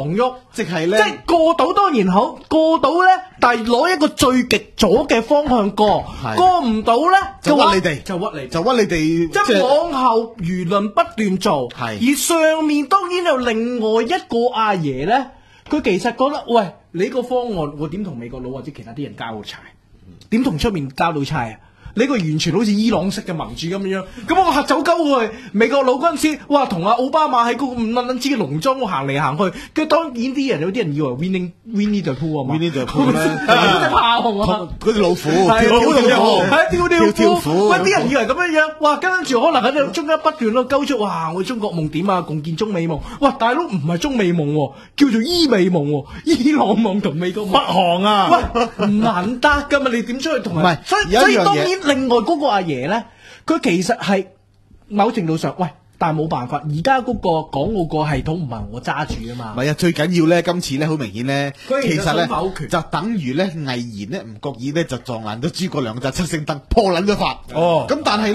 黃旭，即係咧，即係過到當然好，過到咧，但係攞一個最極左嘅方向過，過唔到咧就屈你哋，就屈你，就屈你哋，即係往後輿論不斷做，而上面當然有另外一個阿爺咧，佢其實覺得喂，你個方案我點同美國佬或者其他啲人交個差，點同出面交到差啊？呢個完全好似伊朗式嘅民主咁樣，咁我嚇走鳩佢美國佬嗰陣時，哇同阿奧巴馬喺嗰個唔撚知嘅農莊行嚟行去，跟住當然啲人有啲人以為 Winnie the Pooh 啊嘛，Winnie the Pooh 咧，嗰隻豹熊啊，嗰隻老虎，跳虎，喂啲人以為咁樣樣，哇跟住可能喺度中間不斷咯鳩出，哇我中國夢點啊，共建中美夢，哇大佬唔係中美夢喎，叫做伊美夢喎，伊朗夢同美國夢北韓啊，喂唔難得噶嘛，你點出去同人？唔係，所以當然。另外嗰個阿爺咧，佢其實係某程度上，喂，但係冇辦法，而家嗰個港澳個系統唔係我揸住啊嘛。唔係啊，最緊要咧，今次咧好明顯咧，其實咧否決就等於咧毅然咧唔覺意咧就撞爛咗諸葛亮隻七星燈，破撚咗法。哦，咁但係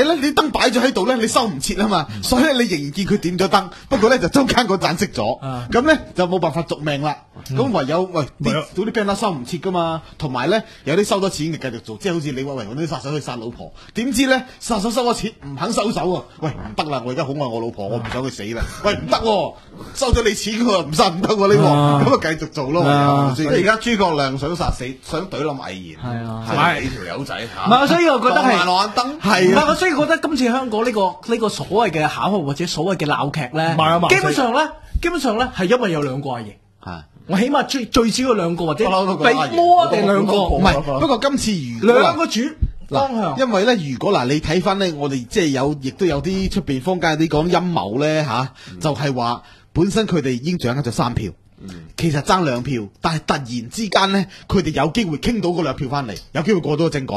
咧，你燈擺咗喺度咧，你收唔切啊嘛，所以你仍然見佢點咗燈，不過咧就中間嗰盞熄咗，咁咧就冇辦法續命啦。咁唯有啲 band 收唔切噶嘛，同埋咧有啲收咗錢嘅繼續做，即係好似李偉榮嗰啲殺手去殺老婆，點知咧殺手收咗錢唔肯收手啊！喂唔得啦，我而家好愛我老婆，我唔想佢死啦！喂唔得，收咗你錢佢話唔殺唔得喎呢個，咁啊繼續做咯。即係而家諸葛亮想殺死，想懟冧毅然，係你條友仔嚇。唔係，所以我覺得係浪眼燈係。唔係，我所以覺得今次香港呢個所謂嘅巧合或者所謂嘅鬧劇咧，基本上咧係因為有兩個阿爺。係。我起碼最少有兩個或者比摩定兩個，唔係。不過今次如果兩個主方向，因為咧，如果你睇翻咧，我哋即係亦都有啲出邊坊間有啲講陰謀咧嚇，就係話本身佢哋已經掌握咗3票。其實爭2票，但係突然之間咧，佢哋有機會傾到嗰2票翻嚟，有機會過到個政改。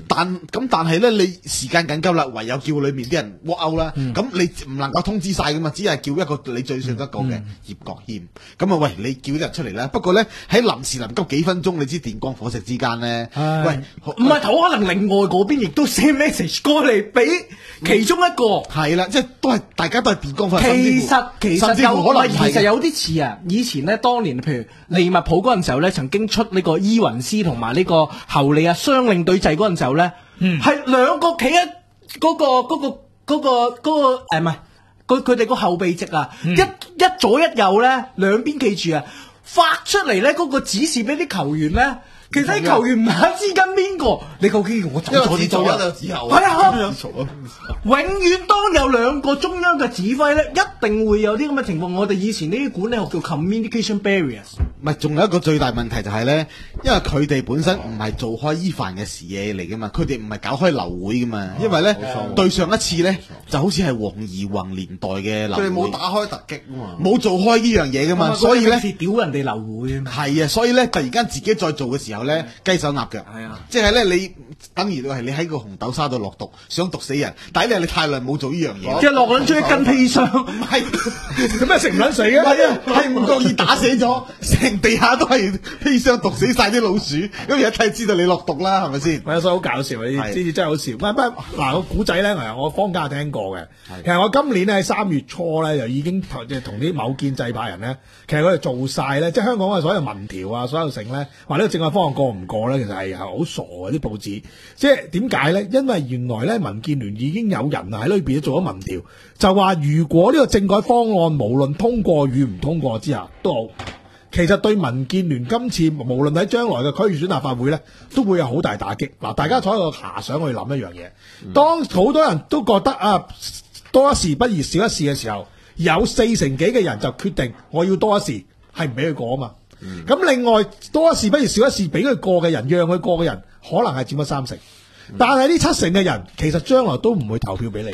但係咧，你時間緊急啦，唯有叫裏面啲人 walk out 啦。咁你唔能夠通知晒噶嘛，只係叫一個你最信得過嘅葉國謙。咁啊，喂，你叫啲人出嚟啦。不過咧，喺臨時臨急幾分鐘，你知電光火石之間咧，喂，唔係可能另外嗰邊亦都 send message 過嚟俾其中一個。係啦，即係大家都係電光火石。其實有啲似啊，以前咧，當年譬如利物浦嗰陣時候咧，曾經出呢個伊雲斯同埋呢個侯利啊雙領隊制嗰陣時候咧，係兩個企喺嗰個唔係佢哋個後備席啊，一左一右咧，兩邊企住啊，發出嚟咧嗰個指示俾啲球員咧。其實啲球員唔係知跟邊個，你究竟我走咗啲左就指後，係啊，永遠當有兩個中央嘅指揮咧，一定會有啲咁嘅情況。我哋以前呢啲管理學叫 communication barriers。唔係，仲有一個最大問題就係咧，因為佢哋本身唔係做開伊凡嘅事嘢嚟噶嘛，佢哋唔係搞開流會噶嘛，因為咧對上一次咧就好似係黃宜宏年代嘅流會，佢哋冇打開突擊啊嘛，冇做開呢樣嘢噶嘛，所以咧屌人哋流會啊嘛，係啊，所以咧突然間自己再做嘅時候咧雞手鴨腳，係啊，即係咧你等於係你喺個紅豆沙度落毒，想毒死人，但係你太耐冇做呢樣嘢，即係落撚出一根砒霜，唔係咁咩食唔撚死嘅，係唔覺意打死咗，成地下都係砒霜毒死晒啲老鼠，咁一睇知道你落毒啦，係咪先？所以好搞笑，呢啲真係好笑。唔係嗱個古仔咧，我坊間聽過嘅。其實我今年咧喺3月初咧就已經即係同啲某建制派人咧，其實佢哋做晒咧，即係香港嘅所有民調啊，所有成咧，話呢個政改方案過唔過咧，其實係好傻嘅啲報紙。即係點解咧？因為原來咧民建聯已經有人喺裏邊做咗民調，就話如果呢個政改方案無論通過與唔通過之下都好，其實對民建聯今次無論喺將來嘅區議選立法會咧，都會有好大打擊。嗱，大家坐喺度遐想去諗一樣嘢，當好多人都覺得啊多一事不如少一事嘅時候，有40%幾嘅人就決定我要多一事，係唔俾佢過啊嘛。咁另外多一事不如少一事，俾佢過嘅人，讓佢過嘅人，可能係佔咗30%。但係呢7成嘅人，其實將來都唔會投票俾你。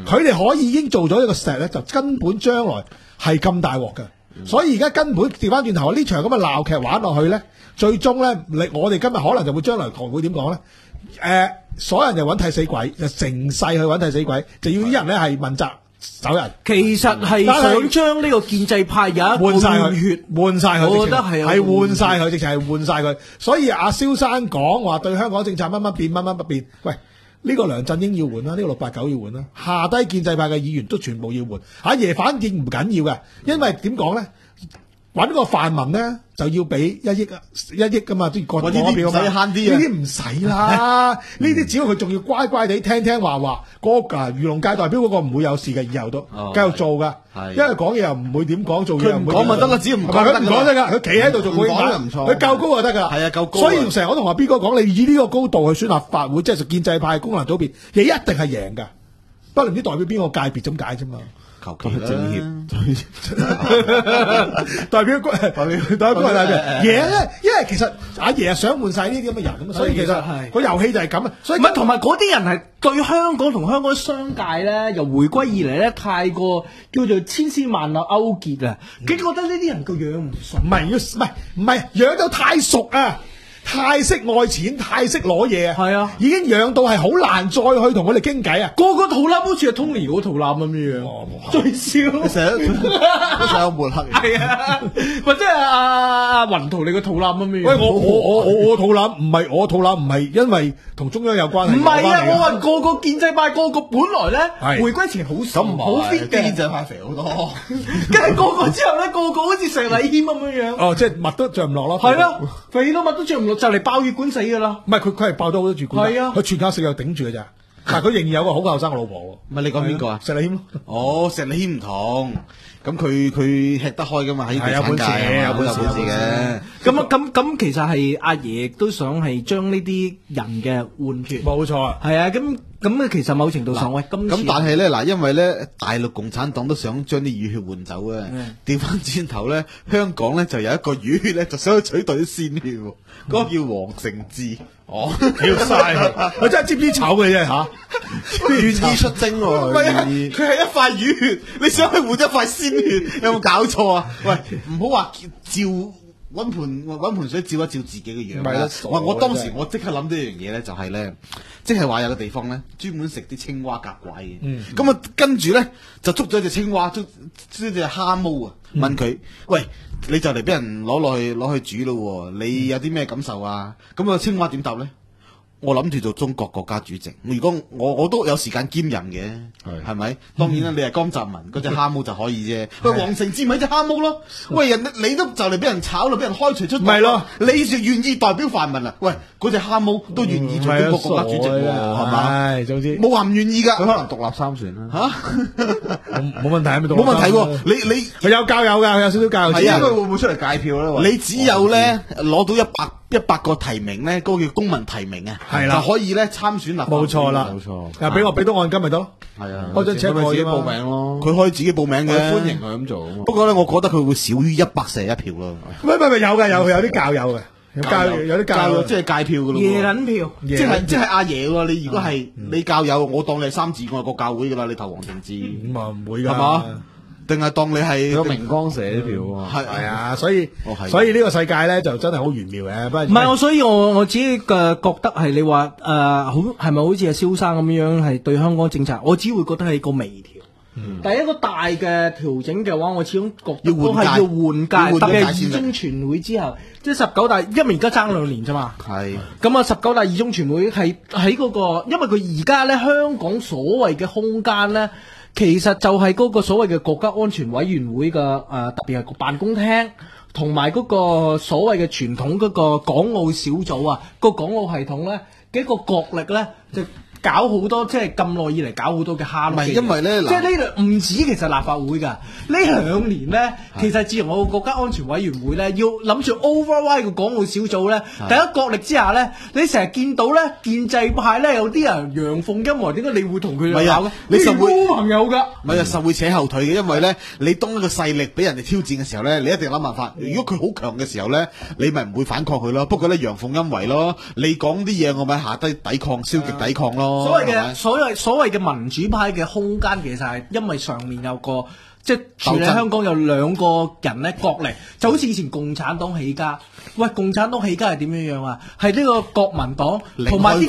佢哋可以已經做咗一個石咧，就根本將來係咁大鑊嘅。所以而家根本調翻轉頭，呢場咁嘅鬧劇玩落去咧，最終咧，我哋今日可能就會將來會點講咧？所有人就揾替死鬼，就成世去揾替死鬼，就要啲人咧係問責走人。其實係想將呢個建制派有一個血換晒佢，我覺得係換晒佢，直情係換晒佢。所以阿蕭生講話對香港政策乜乜變乜乜不變，喂。呢個梁振英要換啦，呢個689要換啦，下低建制派嘅議員都全部要換。阿爺反正唔緊要嘅，因為點講咧？揾個泛民咧就要俾1億噶嘛，都要割呢啲唔使慳啲啊，呢啲唔使啦，呢啲只要佢仲要乖乖地聽話，嗰個漁農界代表嗰個唔會有事嘅，以後都繼續做噶，因為講嘢又唔會點講，做嘢又唔會講咪得啦，只要唔講佢唔講得噶，佢企喺度做會議，唔錯，佢夠高就得噶啦，係啊夠高，所以成日我同阿 B 哥講，你以呢個高度去選立法會，即係建制派功能組別，你一定係贏噶，不過唔知代表邊個界別咁解啫嘛。求其政協代表個爺咧，因為其實阿爺想換晒呢啲咁嘅人咁，所以其實個遊戲就係咁啊。所以唔係同埋嗰啲人係對香港同香港商界咧，由回歸以嚟咧，太過叫做千絲萬縷勾結啊！佢覺得呢啲人個樣唔熟，唔係養到太熟啊！太識愛錢，太識攞嘢啊！係啊，已經養到係好難再去同佢哋傾偈啊！個個肚腩好似係 Tony 嗰個肚腩咁樣，最笑成日有抹黑。係啊，或者係阿雲圖你個肚腩咁樣。喂，我肚腩唔係我肚腩，唔係因為同中央有關係。唔係啊，我話個個建制派個本來咧回歸前好瘦好 fit 嘅，建制派肥好多，跟住個之後咧個好似石禮謙咁樣。哦，即係襪都着唔落咯。係咯，肥到襪都着唔落。就嚟爆血管死噶啦！唔係佢係爆咗好多血管，係啊，佢全靠食藥頂住嘅咋。但係佢仍然有個好後生嘅老婆喎。唔係你講邊個啊？石禮謙咯。哦，石禮謙唔同，咁佢吃得開噶嘛？喺地產界有本事嘅。咁其實係阿爺都想係將呢啲人嘅換血。冇錯啊。係啊，咁其實某程度上喂，咁但係咧嗱，因為咧大陸共產黨都想將啲乳血換走啊，調翻轉頭咧，香港咧就有一個乳血咧就想去取代啲鮮血，嗰個叫黃成智。哦，屌晒，佢真係知唔知醜嘅啫吓，願意出征喎，佢係一塊乳血，你想去換一塊鮮血，有冇搞錯啊？喂，唔好話照揾盆水照一照自己嘅樣啦。我當時我即刻諗到一樣嘢咧，就係咧，即係話有個地方咧專門食啲青蛙蛤怪嘅，咁啊跟住咧就捉咗隻青蛙，捉隻蝦毛啊，問佢喂。你就嚟俾人攞去煮咯，你有啲咩感受啊？咁啊，青蛙點答咧？我諗住做中國國家主席，如果我都有時間兼任嘅，係咪？當然啦，你係江澤民嗰隻蝦毛就可以啫。喂，黃成智咪隻蝦毛咯？喂，你都就嚟俾人炒啦，俾人開除出黨，係咯？你就願意代表泛民啊？喂，嗰隻蝦毛都願意做中國國家主席喎，係嘛？唉，總之冇話唔願意噶，佢可能獨立參選啦。嚇，冇問題，冇問題喎。你佢有教友㗎，佢有少少教友。係啊，佢會唔會出嚟計票咧？你只有咧攞到100個提名咧，嗰個叫公民提名啊，係啦，就可以咧參選立法會。冇錯啦，冇錯。又俾我俾到按金咪得咯。係啊，開張車佢自己報名咯，佢可以自己報名嘅，歡迎佢咁做。不過咧，我覺得佢會少於141票咯。唔係有㗎，有啲教友嘅，有啲教友即係戒票㗎咯。夜撚票，即係阿爺喎。你如果係你教友，我當你係三自愛國教會㗎啦，你投黃成智。咁啊唔會㗎，係嘛？定係當你係有明光社啲票啊？係啊，所以呢個世界咧就真係好玄妙嘅。唔係所以我自己嘅覺得係你話好係咪好似阿蕭生咁樣係對香港政策？我只會覺得係個微調。第一個大嘅調整嘅話，我始終覺得都係要換屆，特別係二中全會之後，即係19大，因為而家爭2年啫嘛。係。咁啊，19大二中全會係喺嗰個，因為佢而家咧香港所謂嘅空間咧。其實就係嗰個所謂嘅國家安全委員會嘅特別係個辦公廳，同埋嗰個所謂嘅傳統嗰個港澳小組啊，個港澳系統咧嘅一個角力咧就。搞好多即係咁耐以嚟搞好多嘅蝦。唔係因為咧，即係呢度唔止其實立法會㗎，呢2年咧，其實自從我國家安全委員會咧要諗住 override 個港澳小組咧，第一角力之下咧，你成日見到咧建制派咧有啲人陽奉陰違，點解你會同佢哋拗嘅？你實會好朋友㗎，唔係啊，實會扯後腿嘅，因為咧你當一個勢力俾人哋挑戰嘅時候咧，你一定諗辦法。如果佢好強嘅時候咧，你咪唔會反抗佢咯。不過咧陽奉陰違咯，你講啲嘢我咪下低抵抗，消極抵抗咯。所謂嘅民主派嘅空間，其實係因為上面有個即係處理香港有兩個人咧角力，就好似以前共產黨起家。喂，共產黨起家係點樣啊？係呢個國民黨同埋啲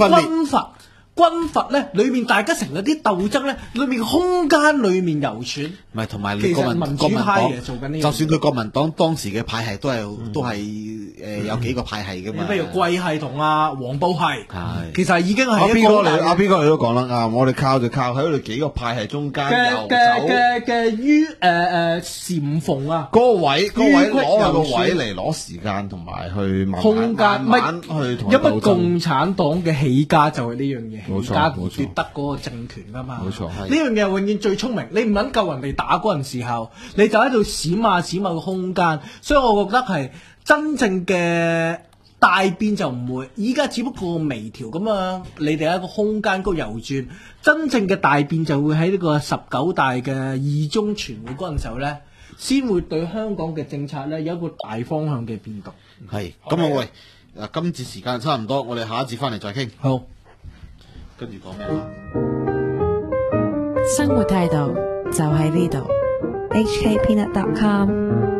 軍閥咧，裏面大家成日啲鬥爭咧，裏面空間裏面遊傳。唔係，同埋你國民黨，就算佢國民黨當時嘅派系都係有幾個派系噶嘛。譬如貴系同阿黃埔系，係其實已經阿係一個邊個你都講得啱，我哋靠喺度幾個派系中間遊走嘅於禪縫啊，嗰個位攞下個於位嚟攞時間同埋去空間，慢慢去同佢因為鬥爭共產黨嘅起家就係呢樣嘢，冇錯起家冇錯奪得嗰個政權噶嘛。冇錯係呢樣嘢永遠最聰明。你唔撚夠人哋打嗰陣時候，你就喺度閃下個空間。所以我覺得係真正嘅大變就唔會，依家只不過微調咁樣，你哋喺個空間嗰度遊轉。真正嘅大變就會喺呢個19大嘅二中全會嗰陣時候咧，先會對香港嘅政策咧有一個大方向嘅變動。係咁啊喂，今節時間差唔多，我哋下一節翻嚟再傾。好，跟住講咩話？生活態度就喺呢度。hkpeanut.com